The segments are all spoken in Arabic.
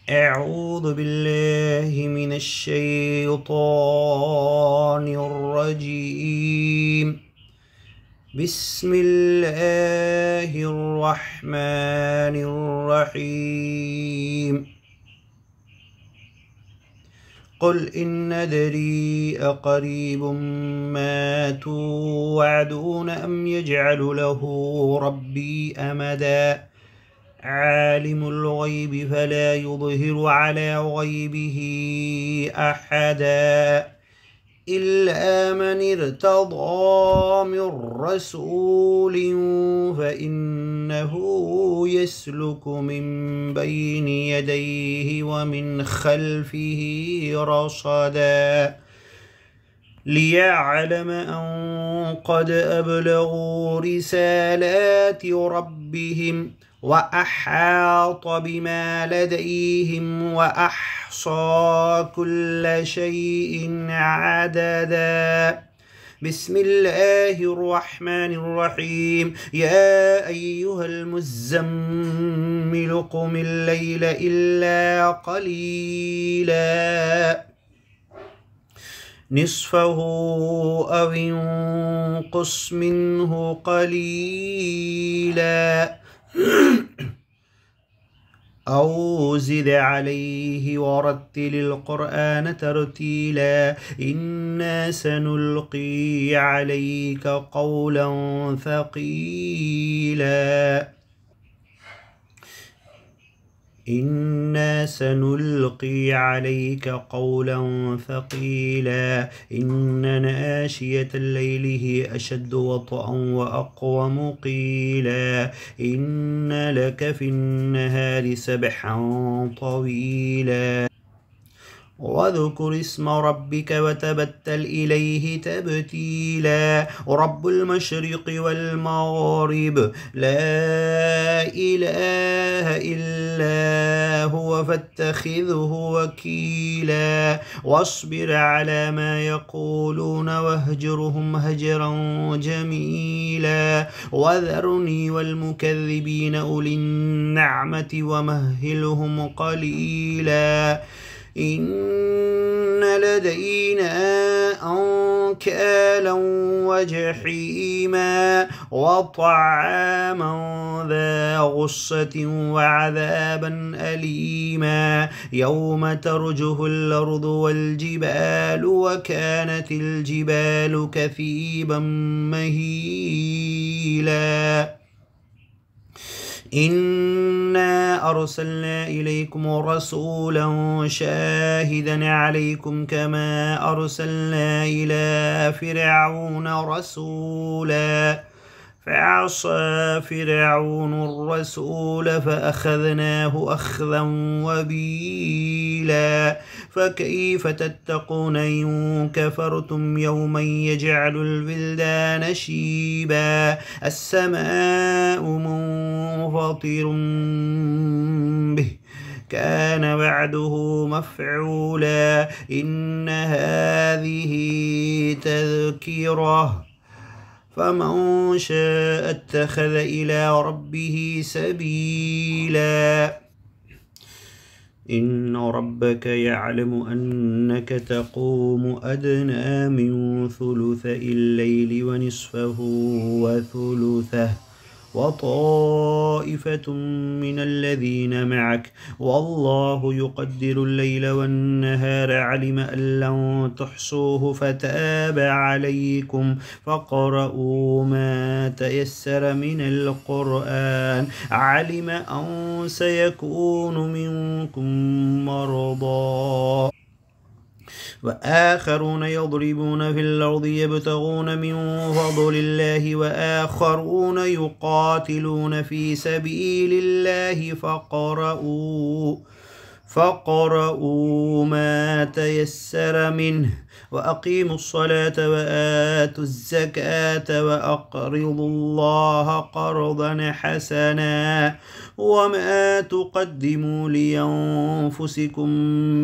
أعوذ بالله من الشيطان الرجيم. بسم الله الرحمن الرحيم. قل إن أدري أقريب ما توعدون أم يجعل له ربي أمدا. عالم الغيب فلا يظهر على غيبه أحدا إلا من ارتضى من رسول فإنه يسلك من بين يديه ومن خلفه رصدا ليعلم أن قد أبلغوا رسالات ربهم وأحاط بما لديهم وأحصى كل شيء عددا. بسم الله الرحمن الرحيم. يا أيها المزمل قم الليل إلا قليلا نصفه أو انقص منه قليلا أو زد عليه ورتل القرآن ترتيلا إنا سنلقي عليك قولا ثقيلا إنا سنلقي عليك قولا ثقيلا إن ناشية الليل هي أشد وطئا وأقوم قيلا إن لك في النهار سبحا طويلا واذكر اسم ربك وتبتل إليه تبتيلا رب المشرق والمغرب لا إله إلا هو فاتخذه وكيلا واصبر على ما يقولون واهجرهم هجرا جميلا وذرني والمكذبين أولي النعمة ومهلهم قليلا إن لدينا أنكالا وجحيما وطعاما ذا غصة وعذابا أليما يوم ترجه الأرض والجبال وكانت الجبال كثيبا مهيلا إنا أرسلنا إليكم رسولا شاهدا عليكم كما أرسلنا إلى فرعون رسولا فعصى فرعون الرسول فأخذناه أخذا وبيلا فكيف تتقون إن كفرتم يوما يجعل الولدان شيبا السماء منفطر به كان وعده مفعولا إن هذه تذكرة فمن شاء اتخذ إلى ربه سبيلا إن ربك يعلم أنك تقوم أدنى من ثلثي الليل ونصفه وثلثه وطائفة من الذين معك والله يقدر الليل والنهار علم أن لن تحصوه فتاب عليكم فاقرؤوا ما تيسر من القرآن علم أن سيكون منكم مرضى وآخرون يضربون في الأرض يبتغون من فضل الله وآخرون يقاتلون في سبيل الله فاقرؤوا ما تيسر منه وأقيموا الصلاة وآتوا الزكاة وأقرضوا الله قرضا حسنا وما تقدموا لأنفسكم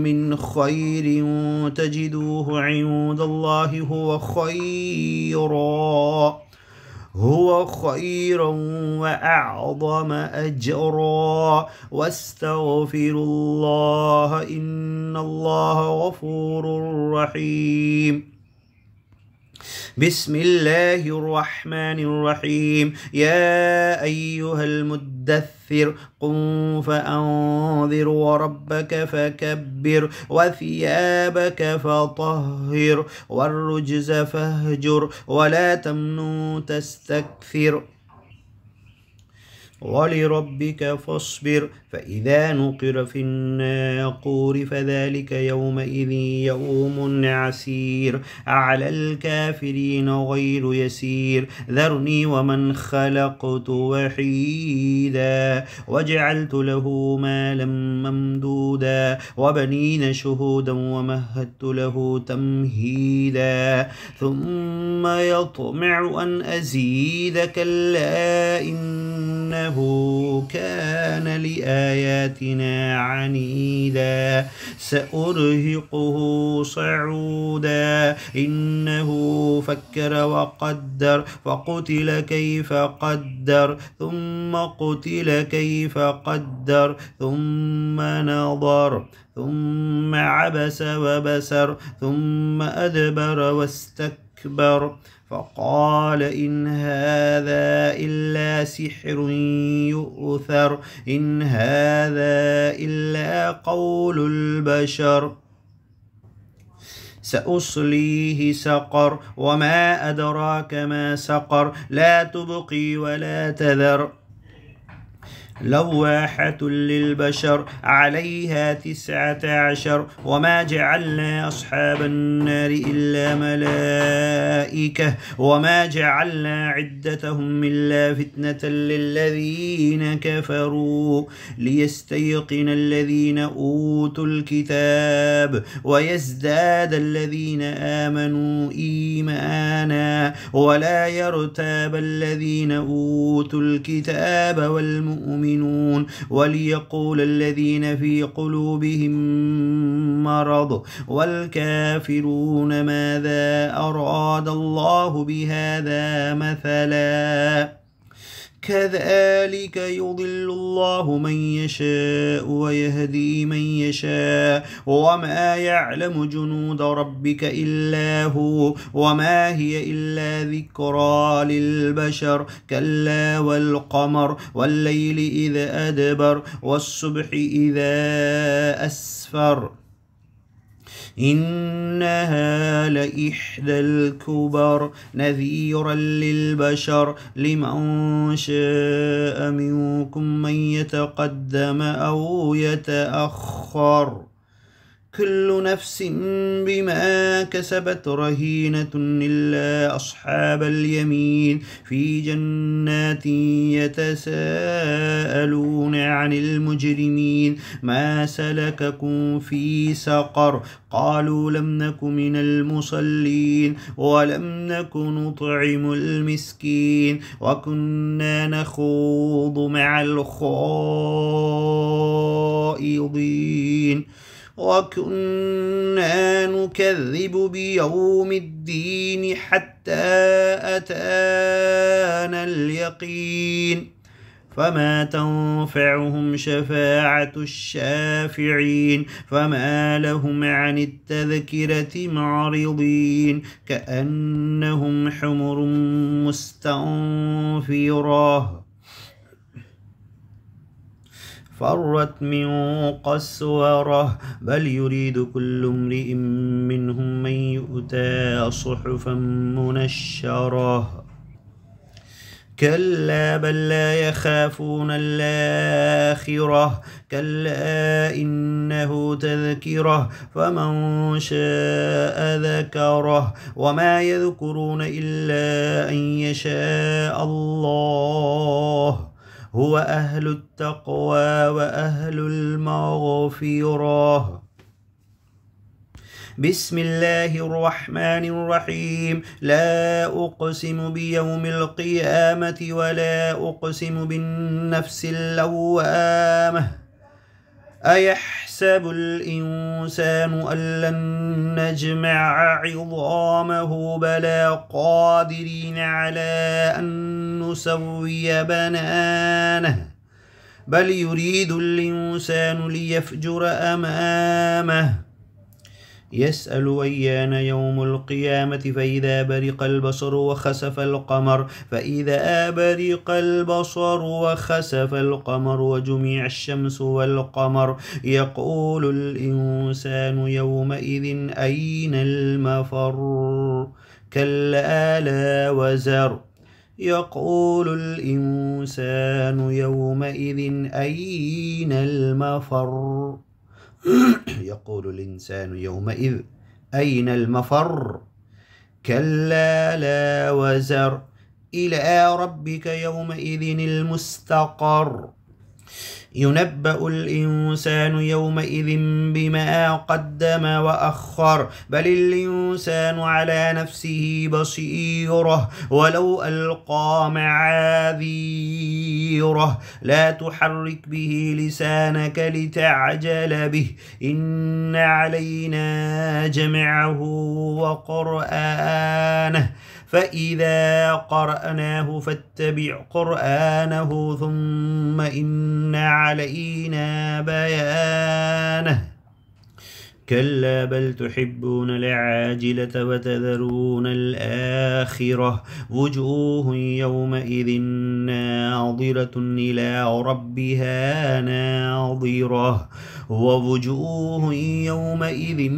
من خير تجدوه عند الله هو خيرا وأعظم أجرا واستغفر الله إن الله غفور رحيم. بسم الله الرحمن الرحيم. يا أيها المدثر قم فأنذر وربك فكبر وثيابك فطهر والرجز فاهجر ولا تمنن تستكثر ولربك فاصبر. فإذا نقر في الناقور فذلك يومئذ يوم عسير على الكافرين غير يسير. ذرني ومن خلقت وحيدا وجعلت له مالا ممدودا وبنين شهودا ومهدت له تمهيدا ثم يطمع أن أزيد كلا إنه كان لآياتنا عنيدا سأرهقه صعودا إنه فكر وقدر فقتل كيف قدر ثم قتل كيف قدر ثم نظر ثم عبس وبسر ثم أدبر واستكبر فقال إن هذا إلا سحر يؤثر إن هذا إلا قول البشر سأصليه سقر وما أدراك ما سقر لا تبقي ولا تذر لواحة للبشر عليها 19 وما جعلنا أصحاب النار إلا ملائكة وما جعلنا عدتهم إلا فتنة للذين كفروا ليستيقن الذين أوتوا الكتاب ويزداد الذين آمنوا إيمانا ولا يرتاب الذين أوتوا الكتاب والمؤمنين وليقول الذين في قلوبهم مرض والكافرون ماذا أراد الله بهذا مثلا كذلك يضل الله من يشاء ويهدي من يشاء وما يعلم جنود ربك إلا هو وما هي إلا ذكرى للبشر كلا والقمر والليل إذا أدبر والصبح إذا أسفر إنها لإحدى الكبر نذيرا للبشر لمن شاء منكم من يتقدم أو يتأخر كل نفس بما كسبت رهينة إلا أصحاب اليمين في جنات يتساءلون عن المجرمين ما سلككم في سقر قالوا لم نك من المصلين ولم نك نطعم المسكين وكنا نخوض مع الخائضين وكنا نكذب بيوم الدين حتى أتانا اليقين فما تنفعهم شفاعة الشافعين فما لهم عن التذكرة معرضين كأنهم حمر مستنفرة فرت من قسورة بل يريد كل امرئ منهم من يؤتى صحفا منشرة كلا بل لا يخافون الآخرة كلا إنه تذكرة فمن شاء ذكره وما يذكرون إلا أن يشاء الله هو أهل التقوى وأهل المغفرة بسم الله الرحمن الرحيم لا أقسم بيوم القيامة ولا أقسم بالنفس اللوامة أيحسب الإنسان أن لن نجمع عظامه بلى قادرين على أن نسوي بنانه بل يريد الإنسان ليفجر أمامه يسأل أيان يوم القيامة فإذا برق البصر وخسف القمر وجمع الشمس والقمر يقول الإنسان يومئذ أين المفر كلا لا وزر يقول الإنسان يومئذ أين المفر يقول الإنسان يومئذ أين المفر كلا لا وزر إلى ربك يومئذ المستقر ينبأ الإنسان يومئذ بما قدم وأخر بل الإنسان على نفسه بصيرة ولو ألقى معاذيره لا تحرك به لسانك لتعجل به إن علينا جمعه وقرآنه فإذا قرأناه فاتبع قرآنه ثم إن علينا بيانه كلا بل تحبون العاجلة وتذرون الآخرة وجوه يومئذ ناظرة إلى ربها ناظرة ووجوه يومئذ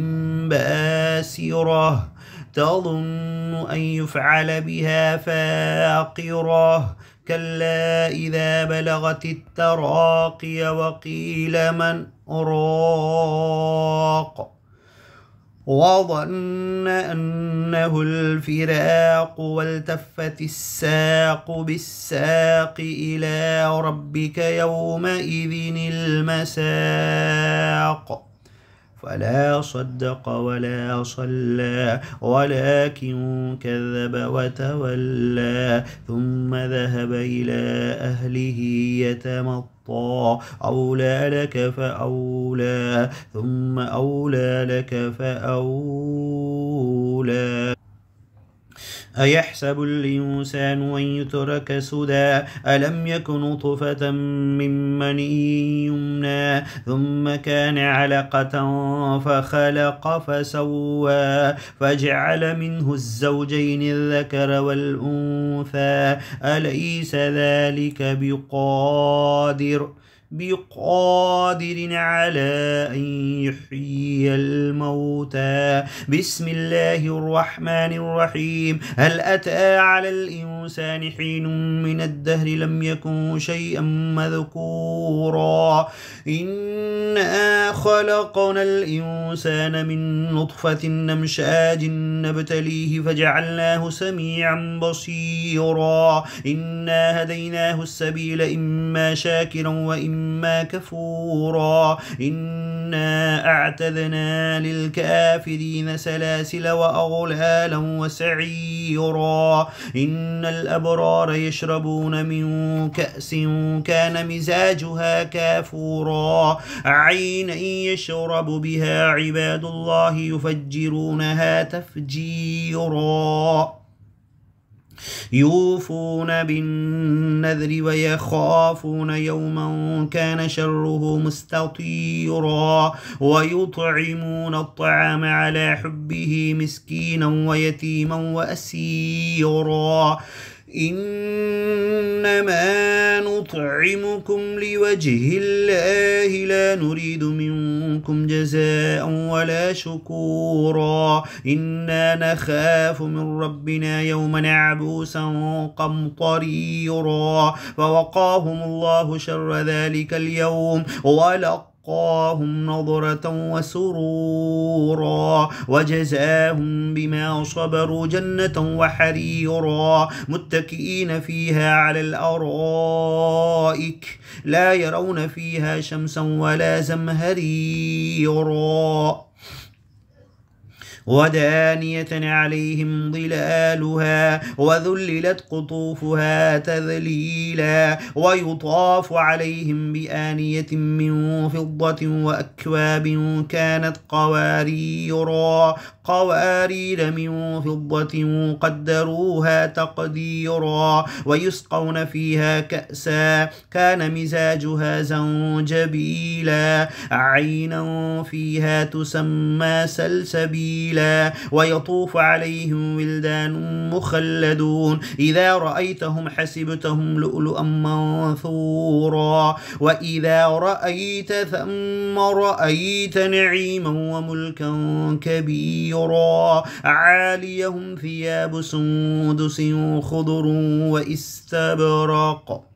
باسرة تظن أن يفعل بها فاقرة كلا إذا بلغت التراقي وقيل من راق وظن أنه الفراق والتفت الساق بالساق إلى ربك يومئذ المساق فلا صدق ولا صلى ولكن كذب وتولى ثم ذهب إلى أهله يتمطى أولى لك فأولى ثم أولى لك فأولى أيحسب الإنسان أن يترك سدى ألم يك نطفة من مني يمنى ثم كان علقة فخلق فسوى فجعل منه الزوجين الذكر والأنثى أليس ذلك بقادر على أن يحيي الموتى بسم الله الرحمن الرحيم هل أتى على الإنسان حين من الدهر لم يكن شيئا مذكورا إنا خلقنا الإنسان من نطفة نمشاج نبتليه فجعلناه سميعا بصيرا إنا هديناه السبيل إما شاكرا وإما كفورا إنا أعتدنا للكافرين سلاسل وأغلالا وسعيرا إن الأبرار يشربون من كأس كان مزاجها كافورا عينا يشرب بها عباد الله يفجرونها تفجيرا يوفون بالنذر ويخافون يوما كان شره مستطيرا ويطعمون الطعام على حبه مسكينا ويتيما وأسيرا إنما نطعمكم لوجه الله لا نريد منكم جزاء ولا شكورا إنا نخاف من ربنا يوما عبوسا قمطريرا فوقاهم الله شر ذلك اليوم ولقاهم نظرة وسرورا وجزاهم بما صبروا جنة وحريرا متكئين فيها على الأرائك لا يرون فيها شمسا ولا زمهريرا ودانية عليهم ظلالها وذللت قطوفها تذليلا ويطاف عليهم بآنية من فضة وأكواب كانت قوارير من فضة قدروها تقديرا ويسقون فيها كأسا كان مزاجها زنجبيلا عينا فيها تسمى سلسبيلا ويطوف عليهم ولدان مخلدون إذا رأيتهم حسبتهم لؤلؤا منثورا وإذا رأيت ثم رأيت نعيما وملكا كبيرا عاليهم ثياب سندس خضر واستبرق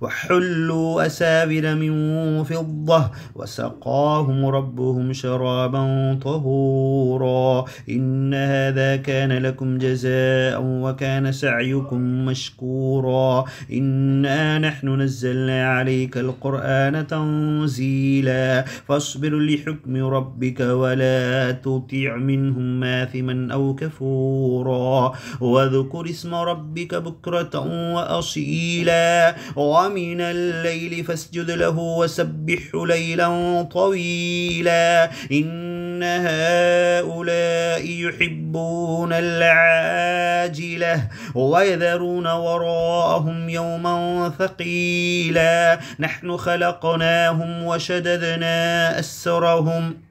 وحلوا أساور من فضة وسقاهم ربهم شرابا طهورا إن هذا كان لكم جزاء وكان سعيكم مشكورا إنا نحن نزلنا عليك القرآن تنزيلا فاصبر لحكم ربك ولا تطع منهم ماثما أو كفورا واذكر اسم ربك بكرة وأصيلا ومن الليل فاسجد له وسبحه ليلا طويلا إن هؤلاء يحبون العاجلة ويذرون وراءهم يوما ثقيلا نحن خلقناهم وشددنا أسرهم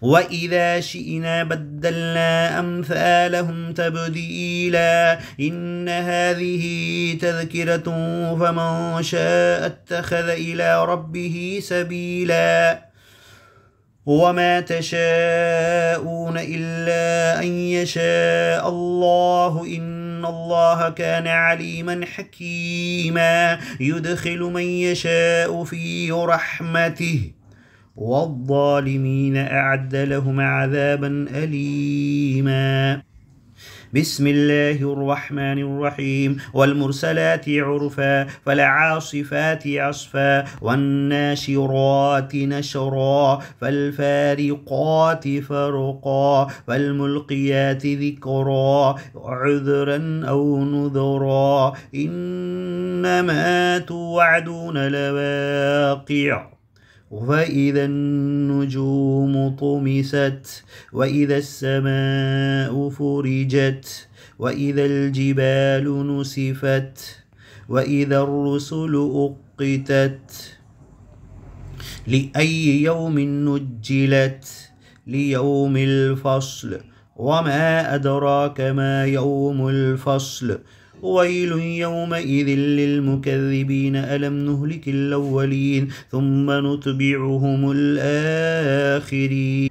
وإذا شئنا بدلنا أمثالهم تبديلا إن هذه تذكرة فمن شاء اتخذ إلى ربه سبيلا وما تشاءون إلا أن يشاء الله إن الله كان عليما حكيما يدخل من يشاء في رحمته والظالمين أعد لهم عذابا أليما بسم الله الرحمن الرحيم والمرسلات عرفا فالعاصفات عصفا والناشرات نشرا فالفارقات فرقا فالملقيات ذكرا عذرا أو نذرا إنما توعدون لواقع وإذا النجوم طمست وإذا السماء فرجت وإذا الجبال نسفت وإذا الرسل أقتت لأي يوم نجلت ليوم الفصل وما أدراك ما يوم الفصل ويل يومئذ للمكذبين ألم نهلك الأولين ثم نتبعهم الآخرين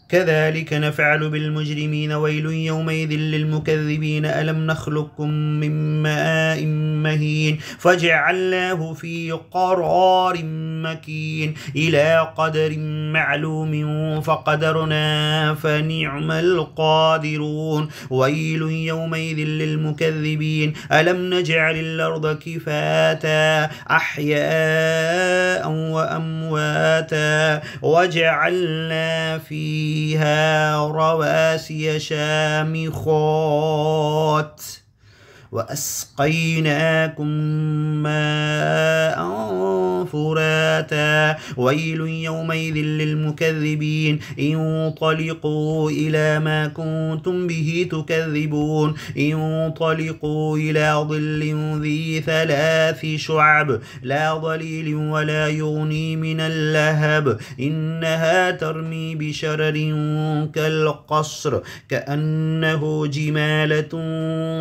كذلك نفعل بالمجرمين ويل يومئذ للمكذبين ألم نخلقكم من ماء مهين فجعلناه في قرار مكين إلى قدر معلوم فقدرنا فنعم القادرون ويل يومئذ للمكذبين ألم نجعل الأرض كفاتا أحياء وأمواتا وجعلنا فيها رواسي شامخات وأسقيناكم ماء فراتا ويل يومئذ للمكذبين انطلقوا إلى ما كنتم به تكذبون انطلقوا إلى ظل ذي 3 شعب لا ظليل ولا يغني من اللهب إنها ترمي بشرر كالقصر كأنه جمالة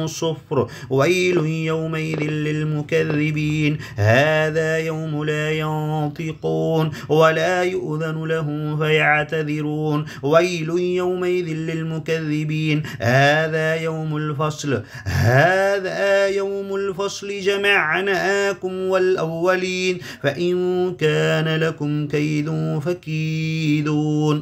صفر ويل يومئذ للمكذبين هذا يوم لا ينطقون ولا يؤذن لهم فيعتذرون ويل يومئذ للمكذبين هذا يوم الفصل جمعناكم والأولين فإن كان لكم كيد فكيدون